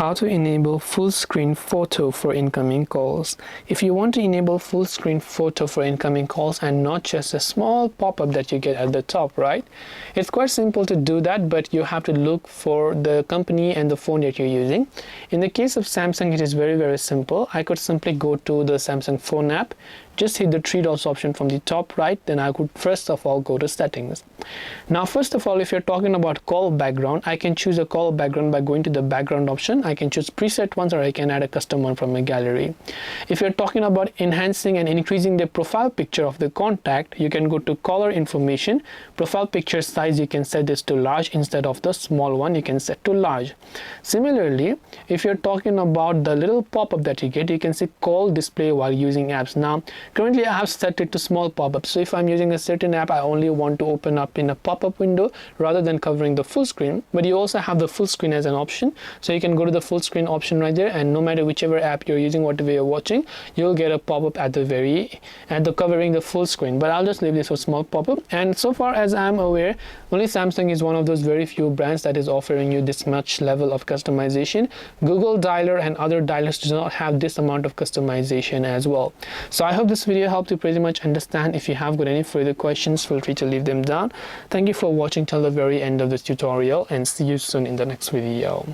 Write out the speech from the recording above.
How to enable full screen photo for incoming calls. If you want to enable full screen photo for incoming calls and not just a small pop-up that you get at the top, right? It's quite simple to do that, but you have to look for the company and the phone that you're using. In the case of Samsung, it is very simple. I could simply go to the Samsung phone app, just hit the three dots option from the top right, then I could first of all go to settings. Now first of all, if you're talking about call background, I can choose a call background by going to the background option. I can choose preset ones or I can add a custom one from a gallery. If you're talking about enhancing and increasing the profile picture of the contact, you can go to caller information. Profile picture size, you can set this to large instead of the small one, you can set to large. Similarly, if you're talking about the little pop-up that you get, you can see call display while using apps. Now currently I have set it to small pop-up, so if I'm using a certain app, I only want to open up in a pop-up window rather than covering the full screen. But you also have the full screen as an option, so you can go to the full screen option right there, and no matter whichever app you're using, whatever you're watching, you'll get a pop-up at the covering the full screen. But I'll just leave this for small pop-up. And so far as I'm aware, only Samsung is one of those very few brands that is offering you this much level of customization. Google Dialer and other dialers do not have this amount of customization as well. So I hope this video helped you pretty much understand. If you have got any further questions, feel free to leave them down. Thank you for watching till the very end of this tutorial, and see you soon in the next video.